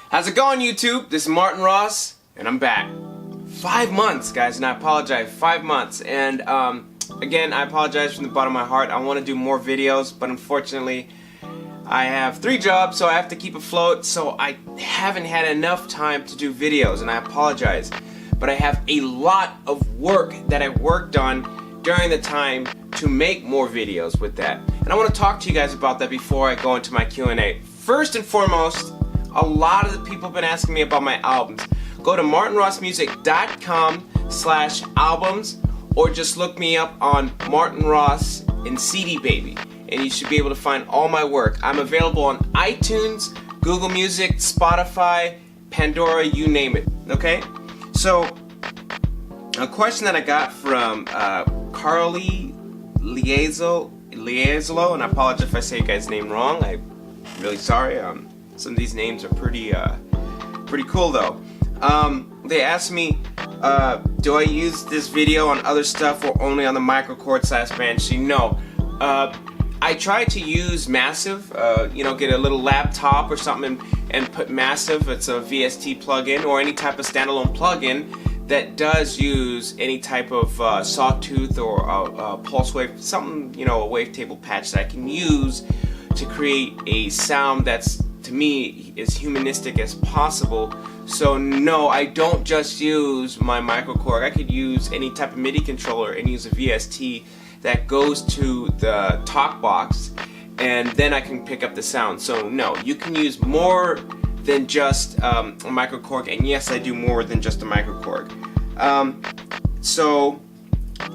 How's it going, YouTube? This is Martin Ross, and I'm back. 5 months, guys, and I apologize. 5 months, and again, I apologize from the bottom of my heart. I want to do more videos, but unfortunately, I have 3 jobs, so I have to keep afloat. So I haven't had enough time to do videos, and I apologize. But I have a lot of work that I worked on during the time to make more videos with that, and I want to talk to you guys about that before I go into my Q&A. First and foremost, a lot of the people have been asking me about my albums. Go to martinrossmusic.com/albums, or just look me up on Martin Ross and CD Baby, and you should be able to find all my work. I'm available on iTunes, Google Music, Spotify, Pandora, you name it. Okay? So, a question that I got from Carly Liezlo, and I apologize if I say you guys' name wrong. I'm really sorry. Some of these names are pretty cool though. They asked me, do I use this video on other stuff or only on the microchord/banshee? No. I try to use Massive, get a little laptop or something and put Massive, it's a VST plugin or any type of standalone plugin that does use any type of sawtooth or pulse wave, something, a wavetable patch that I can use to create a sound that's, to me, as humanistic as possible. So no, I don't just use my microKORG. I could use any type of MIDI controller and use a VST that goes to the Talkbox, and then I can pick up the sound. So no, you can use more than just a microKORG, and yes, I do more than just a microKORG. So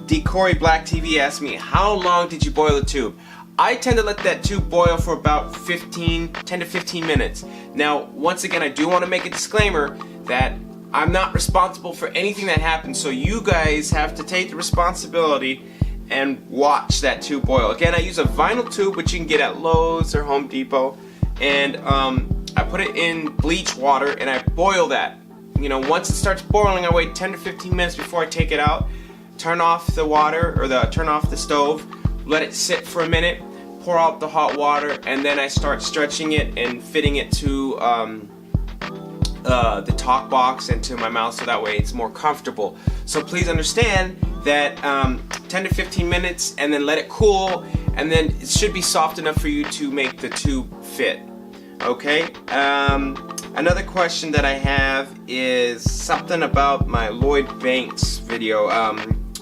Decory Black TV asked me, how long did you boil the tube? I tend to let that tube boil for about 10 to 15 minutes. Now, once again, I do want to make a disclaimer that I'm not responsible for anything that happens, so you guys have to take the responsibility and watch that tube boil. Again, I use a vinyl tube, which you can get at Lowe's or Home Depot, and I put it in bleach water and I boil that. Once it starts boiling, I wait 10 to 15 minutes before I take it out, turn off the water, or turn off the stove, let it sit for a minute, pour out the hot water, and then I start stretching it and fitting it to the Talkbox and to my mouth, so that way it's more comfortable. So please understand that 10 to 15 minutes, and then let it cool, and then it should be soft enough for you to make the tube fit. Okay? Another question that I have is something about my Lloyd Banks video.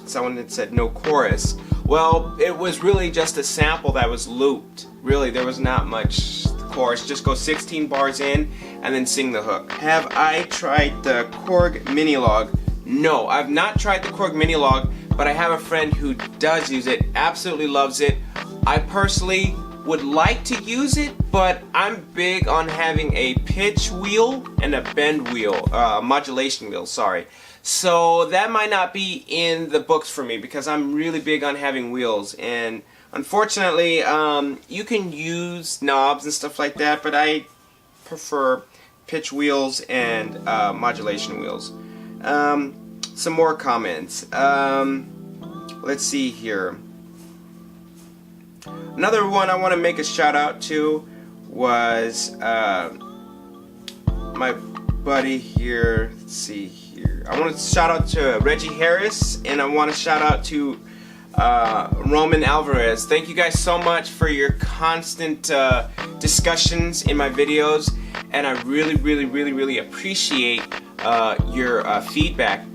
Someone had said no chorus. Well, it was really just a sample that was looped. Really, there was not much chorus. Just go 16 bars in and then sing the hook. Have I tried the Korg Minilog? No, I've not tried the Korg Minilog, but I have a friend who does use it, absolutely loves it. I personally would like to use it, but I'm big on having a pitch wheel and a bend wheel, modulation wheel, sorry. So that might not be in the books for me because I'm really big on having wheels, and unfortunately you can use knobs and stuff like that, but I prefer pitch wheels and modulation wheels. Some more comments. Let's see here. Another one I want to make a shout out to was my buddy here. Let's see here. I want to shout out to Reggie Harris, and I want to shout out to Roman Alvarez. Thank you guys so much for your constant discussions in my videos, and I really appreciate your feedback.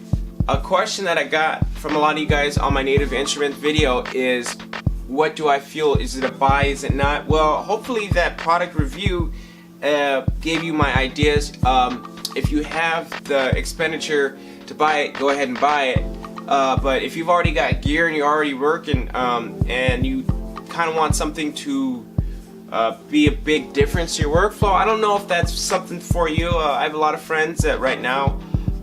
A question that I got from a lot of you guys on my native instrument video is, what do I feel? Is it a buy? Is it not? Well, hopefully that product review gave you my ideas. If you have the expenditure to buy it, go ahead and buy it. But if you've already got gear and you're already working, and you kind of want something to be a big difference to your workflow, I don't know if that's something for you. I have a lot of friends that right now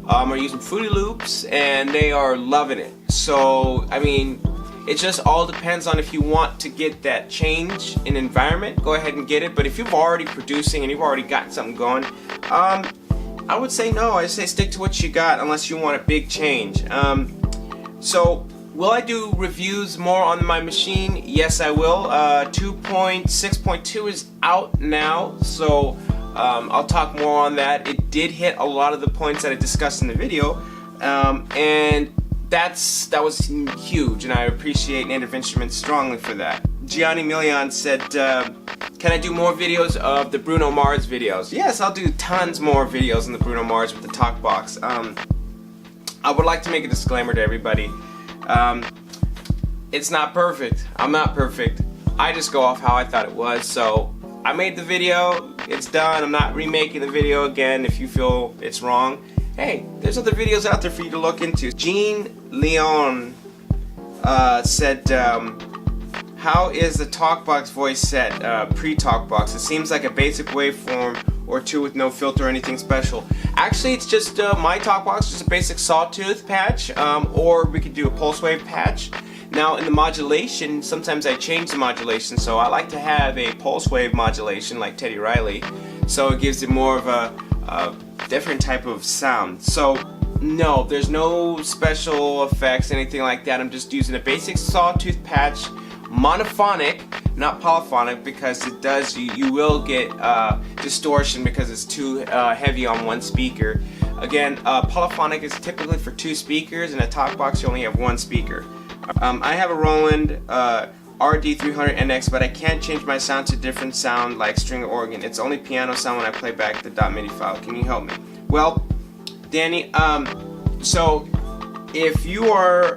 are using Fruity Loops, and they are loving it. So, I mean, it just all depends on if you want to get that change in environment, go ahead and get it. But if you're already producing and you've already got something going, I would say no. I say stick to what you got unless you want a big change. So will I do reviews more on my machine? Yes, I will. 2.6.2 is out now, so I'll talk more on that. It did hit a lot of the points that I discussed in the video, and that was huge, and I appreciate Native Instruments strongly for that. Gianni Milian said, can I do more videos of the Bruno Mars videos? Yes, I'll do tons more videos on the Bruno Mars with the Talkbox. I would like to make a disclaimer to everybody. It's not perfect. I'm not perfect. I just go off how I thought it was. So I made the video. It's done. I'm not remaking the video again if you feel it's wrong. Hey, there's other videos out there for you to look into. Jean Leon said, how is the Talkbox voice set pre-Talkbox? It seems like a basic waveform or two with no filter or anything special. Actually, it's just my Talkbox, just a basic sawtooth patch, or we could do a pulse wave patch. Now in the modulation, sometimes I change the modulation, so I like to have a pulse wave modulation like Teddy Riley, so it gives it more of a different type of sound. So no, there's no special effects, anything like that. I'm just using a basic sawtooth patch, monophonic, not polyphonic, because it does, you will get distortion because it's too heavy on one speaker. Again, polyphonic is typically for two speakers, and a Talkbox you only have one speaker. I have a Roland RD300NX, but I can't change my sound to different sound like string or organ. It's only piano sound when I play back the .MIDI file. Can you help me? Well, Danny, so if you are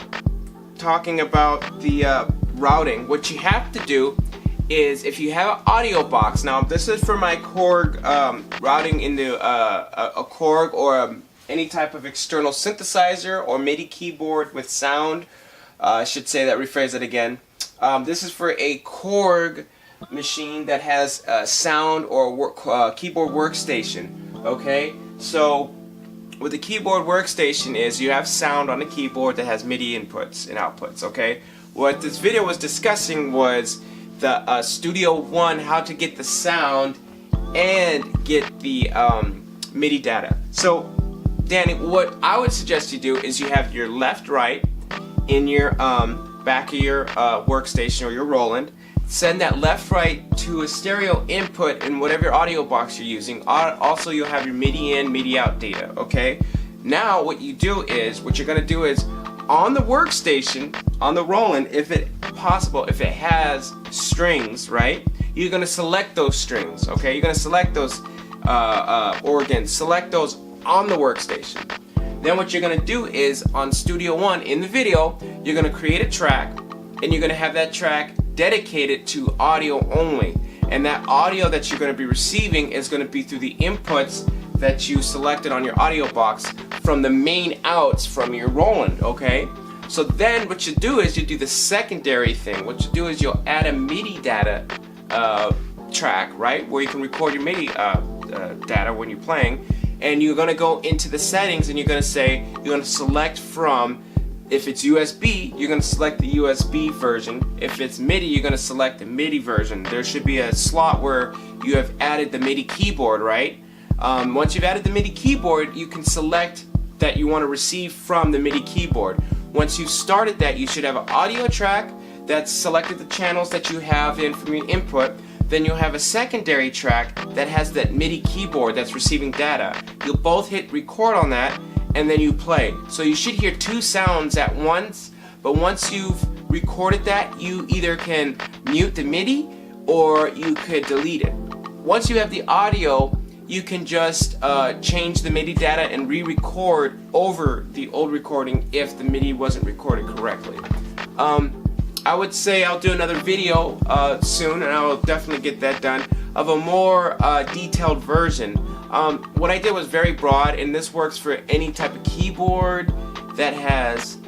talking about the routing, what you have to do is, if you have an audio box, now this is for my Korg routing into a Korg or any type of external synthesizer or MIDI keyboard with sound. I should say that, rephrase it again. This is for a Korg machine that has sound or keyboard workstation. Okay, so what the keyboard workstation is, you have sound on the keyboard that has MIDI inputs and outputs. Okay, what this video was discussing was the Studio One, how to get the sound and get the MIDI data. So, Danny, what I would suggest you do is you have your left, right in your back of your workstation or your Roland. Send that left, right to a stereo input in whatever audio box you're using. Also, you'll have your MIDI in, MIDI out data. Okay. Now, what you're gonna do is, on the workstation, on the Roland, if it possible, if it has strings, right, you're gonna select those strings. Okay, you're gonna select those organs, select those on the workstation. Then what you're gonna do is, on Studio One in the video, you're gonna create a track, and you're gonna have that track dedicated to audio only. And that audio that you're gonna be receiving is gonna be through the inputs that you selected on your audio box from the main outs from your Roland. Okay, so then what you do is you do the secondary thing. What you do is you'll add a MIDI data track, right, where you can record your MIDI data when you're playing, and you're gonna go into the settings, and you're gonna select from, if it's USB, you're gonna select the USB version. If it's MIDI, you're gonna select the MIDI version. There should be a slot where you have added the MIDI keyboard, right? Once you've added the MIDI keyboard, you can select that you want to receive from the MIDI keyboard. Once you've started that, you should have an audio track that's selected the channels that you have in from your input. Then you'll have a secondary track that has that MIDI keyboard that's receiving data. You'll both hit record on that, and then you play. So you should hear two sounds at once, but once you've recorded that, you either can mute the MIDI or you could delete it. Once you have the audio, you can just change the MIDI data and re-record over the old recording if the MIDI wasn't recorded correctly. I would say I'll do another video soon, and I will definitely get that done, of a more detailed version. What I did was very broad, and this works for any type of keyboard that has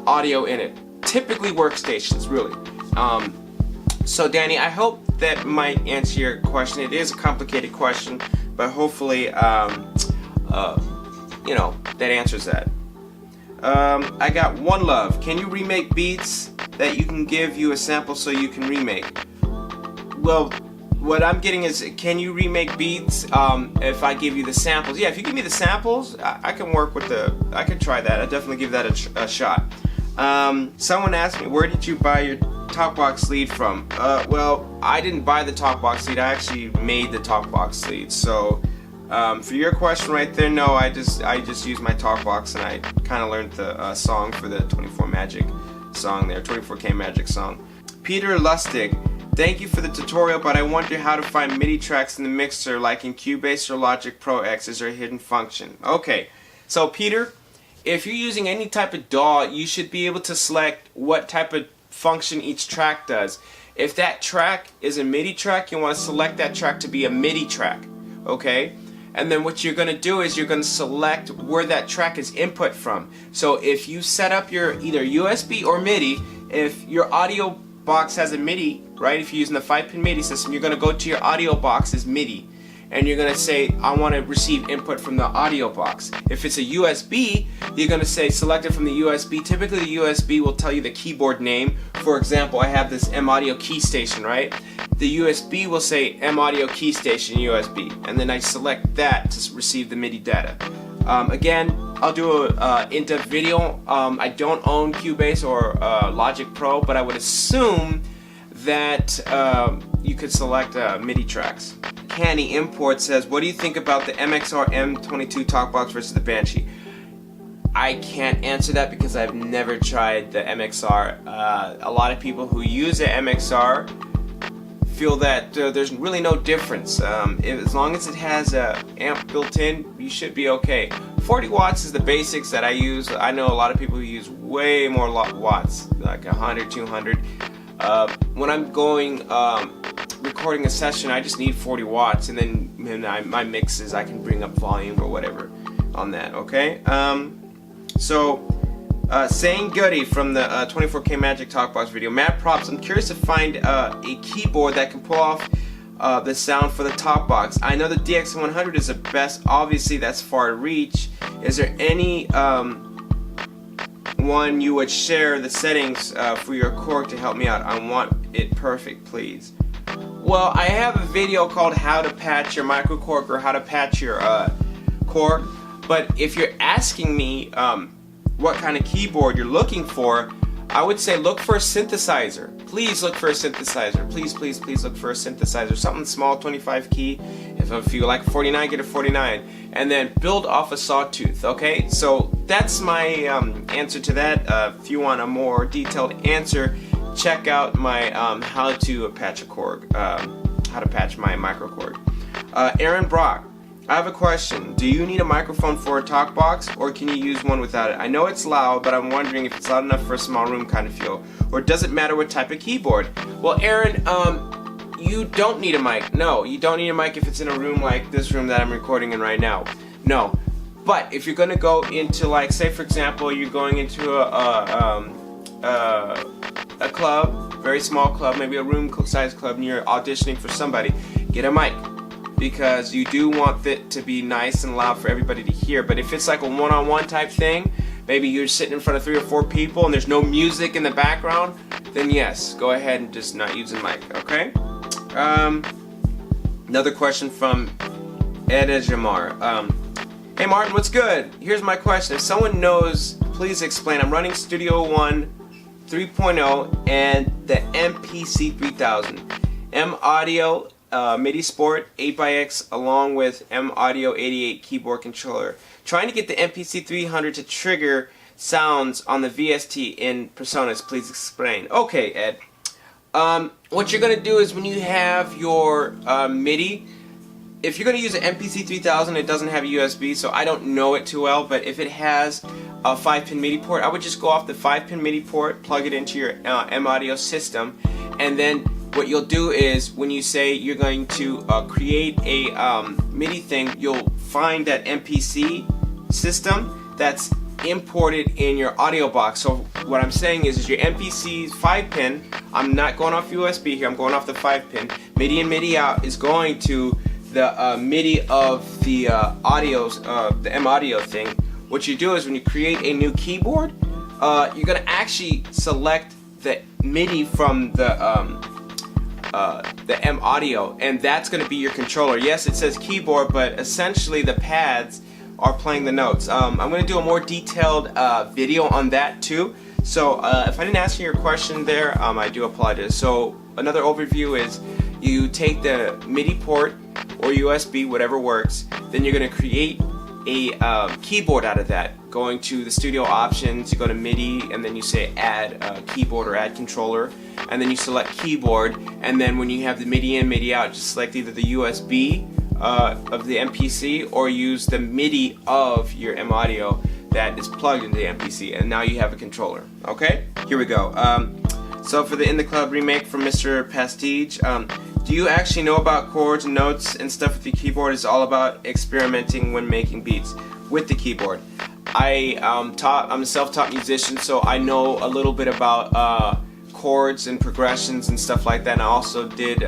audio in it. Typically workstations, really. So Danny, I hope that might answer your question. It is a complicated question, but hopefully, you know, that answers that. I got One Love. Can you remake beats that you can give you a sample so you can remake? Well, what I'm getting is, can you remake beats if I give you the samples? Yeah, if you give me the samples, I can work with I can try that. I'll definitely give that a shot. Someone asked me, where did you buy your Talkbox lead from? Well, I didn't buy the Talkbox lead. I actually made the Talkbox lead. So, for your question right there, no, I just used my Talkbox and I kind of learned the song for the 24 Magic song there, 24K Magic song. Peter Lustig, thank you for the tutorial, but I wonder how to find MIDI tracks in the mixer, like in Cubase or Logic Pro X. Is there a hidden function? Okay, so Peter, if you're using any type of DAW, you should be able to select what type of function each track does. If that track is a MIDI track, you want to select that track to be a MIDI track, okay? And then what you're going to do is you're going to select where that track is input from. So if you set up your either USB or MIDI, if your audio box has a MIDI, right, if you're using the 5-pin MIDI system, you're going to go to your audio box as MIDI. And you're going to say, I want to receive input from the audio box. If it's a USB, you're going to say select it from the USB. Typically the USB will tell you the keyboard name. For example, I have this M Audio key station, right? The USB will say M Audio key station USB. And then I select that to receive the MIDI data. Again, I'll do a in-depth video. I don't own Cubase or Logic Pro, but I would assume that you could select MIDI tracks. Canny Import says, what do you think about the MXR M22 Talkbox versus the Banshee? I can't answer that because I've never tried the MXR. A lot of people who use the MXR feel that there's really no difference. As long as it has an amp built in, you should be okay. 40 watts is the basics that I use. I know a lot of people who use way more watts, like 100, 200. When I'm going recording a session, I just need 40 watts, and then my mixes, I can bring up volume or whatever on that, okay? Saying Goody from the 24K Magic Talkbox video, Mad Props, I'm curious to find a keyboard that can pull off the sound for the Talkbox. I know the DX100 is the best, obviously that's far to reach. Is there any one you would share the settings for your Korg to help me out? I want it perfect, please. Well, I have a video called how to patch your micro Korg or how to patch your Korg, but if you're asking me what kind of keyboard you're looking for, I would say look for a synthesizer. Please look for a synthesizer. Please, please, please look for a synthesizer. Something small, 25 key. If you like a 49, get a 49. And then build off a sawtooth, okay? So that's my answer to that. If you want a more detailed answer, check out my how to patch a Korg, how to patch my micro Korg. Aaron Brock, I have a question. Do you need a microphone for a Talkbox, or can you use one without it? I know it's loud, but I'm wondering if it's loud enough for a small room kind of feel, or does it matter what type of keyboard? Well, Aaron, you don't need a mic. No, you don't need a mic if it's in a room like this room that I'm recording in right now. No, but if you're gonna go into, like, say for example, you're going into a club, very small club, maybe a room-sized club, and you're auditioning for somebody, get a mic. Because you do want it to be nice and loud for everybody to hear. But if it's like a one-on-one type thing, maybe you're sitting in front of 3 or 4 people and there's no music in the background, then yes, go ahead and just not use a mic, okay? Another question from Ed Jamar. Hey Martin, what's good? Here's my question. If someone knows, please explain. I'm running Studio One 3.0 and the MPC 3000. M Audio MIDI Sport 8x along with M Audio 88 keyboard controller. Trying to get the MPC 300 to trigger sounds on the VST in Personas. Please explain. Okay, Ed. What you're going to do is when you have your MIDI, if you're going to use an MPC 3000, it doesn't have a USB, so I don't know it too well, but if it has a 5-pin MIDI port, I would just go off the 5-pin MIDI port, plug it into your M Audio system, and then what you'll do is when you say you're going to create a MIDI thing, you'll find that MPC system that's imported in your audio box. So what I'm saying is your MPC 5-pin, I'm not going off USB here, I'm going off the 5-pin. MIDI in, MIDI out is going to the MIDI of the the M Audio thing. What you do is when you create a new keyboard, you're going to actually select the MIDI from the M Audio, and that's going to be your controller. Yes, it says keyboard, but essentially the pads are playing the notes. I'm going to do a more detailed video on that too. So if I didn't answer your question there, I do apologize. So another overview is you take the MIDI port or USB, whatever works, then you're going to create a keyboard out of that. Going to the studio options, you go to MIDI, and then you say add keyboard or add controller, and then you select keyboard, and then when you have the MIDI in, MIDI out, just select either the USB of the MPC or use the MIDI of your M Audio that is plugged into the MPC, and now you have a controller. Okay, here we go. So for the In the Club remake from Mr. Pastige, do you actually know about chords and notes and stuff with the keyboard? It's all about experimenting when making beats with the keyboard. I'm a self-taught musician, so I know a little bit about chords and progressions and stuff like that. And I also did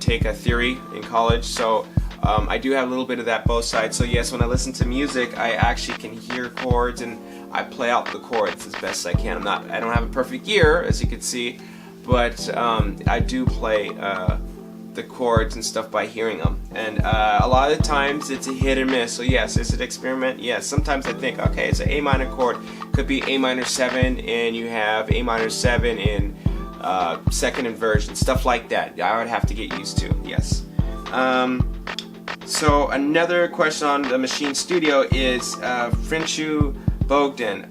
take a theory in college, so I do have a little bit of that both sides. So yes, when I listen to music, I actually can hear chords and I play out the chords as best I can. I don't have a perfect ear, as you can see, but I do play the chords and stuff by hearing them. And a lot of the times it's a hit or miss. So yes, is it experiment? Yes. Sometimes I think, okay, it's an A minor chord. Could be A minor 7, and you have A minor 7 in second inversion, stuff like that. I would have to get used to. Yes. So another question on the Machine Studio is Frinshu Bogdan.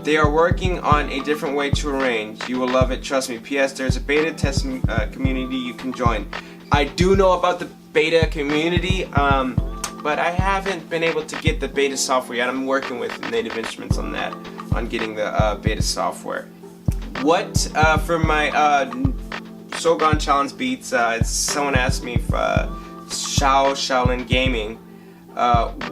They are working on a different way to arrange. You will love it, trust me. P.S. There's a beta test community you can join. I do know about the beta community, but I haven't been able to get the beta software yet. I'm working with Native Instruments on that, on getting the beta software. What for my Shogun Challenge beats? Someone asked me for Shaolin Gaming.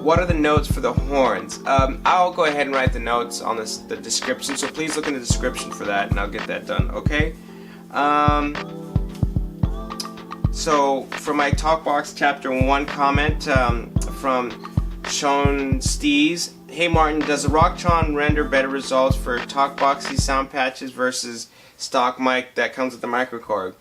What are the notes for the horns? I'll go ahead and write the notes on the description, so please look in the description for that, and I'll get that done. Okay. So for my Talkbox Chapter 1 comment from Sean Stees. Hey Martin, does the Rocktron render better results for Talkboxy sound patches versus stock mic that comes with the microKORG?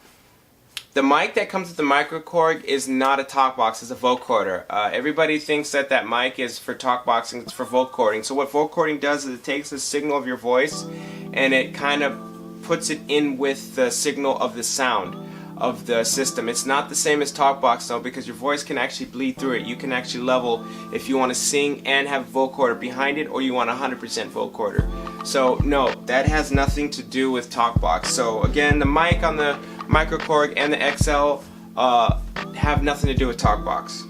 The mic that comes with the microKORG is not a Talkbox, it's a vocoder. Everybody thinks that that mic is for Talkboxing, it's for vocoding. So what vocoding does is it takes the signal of your voice and it kind of puts it in with the signal of the sound of the system. It's not the same as Talkbox though, because your voice can actually bleed through it. You can actually level if you want to sing and have a vocoder behind it, or you want 100% vocoder. So no, that has nothing to do with Talkbox. So again, the mic on the microKORG and the XL have nothing to do with Talkbox.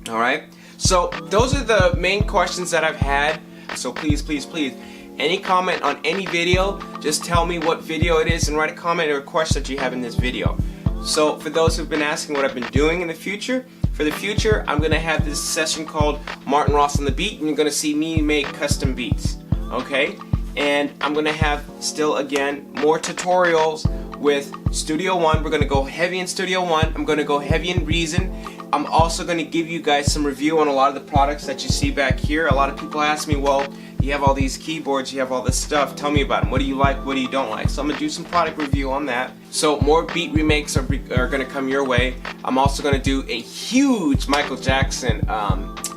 Alright, so those are the main questions that I've had. So please, please, please, any comment on any video, just tell me what video it is and write a comment or a question that you have in this video. So for those who've been asking what I've been doing in the future, for the future I'm going to have this session called Martin Ross on the Beat, and you're going to see me make custom beats. Okay? And I'm going to have still again more tutorials with Studio One. We're going to go heavy in Studio One. I'm going to go heavy in Reason. I'm also going to give you guys some review on a lot of the products that you see back here. A lot of people ask me, well, you have all these keyboards, you have all this stuff, tell me about them. What do you like, what do you don't like? So I'm going to do some product review on that. So more beat remakes are going to come your way. I'm also going to do a huge Michael Jackson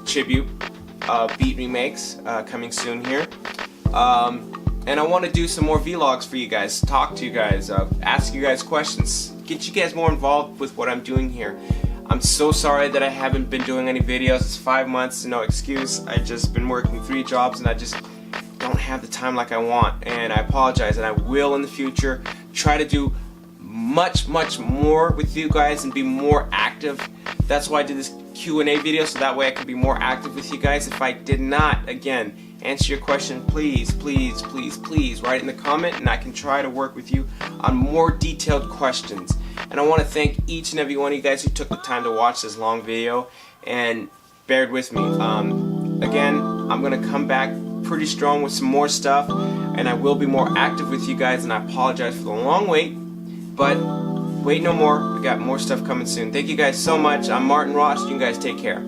tribute beat remakes coming soon here. And I want to do some more vlogs for you guys, talk to you guys, ask you guys questions, get you guys more involved with what I'm doing here. I'm so sorry that I haven't been doing any videos. It's 5 months, no excuse. I've just been working 3 jobs and I just don't have the time like I want. And I apologize, and I will in the future try to do much more with you guys and be more active. That's why I did this Q&A video, so that way I can be more active with you guys. If I did not, again, answer your question, please, please, please, please write in the comment and I can try to work with you on more detailed questions. And I want to thank each and every one of you guys who took the time to watch this long video and bared with me. Again, I'm going to come back pretty strong with some more stuff, and I will be more active with you guys, and I apologize for the long wait, but wait no more. We got more stuff coming soon. Thank you guys so much. I'm Martin Ross. You guys take care.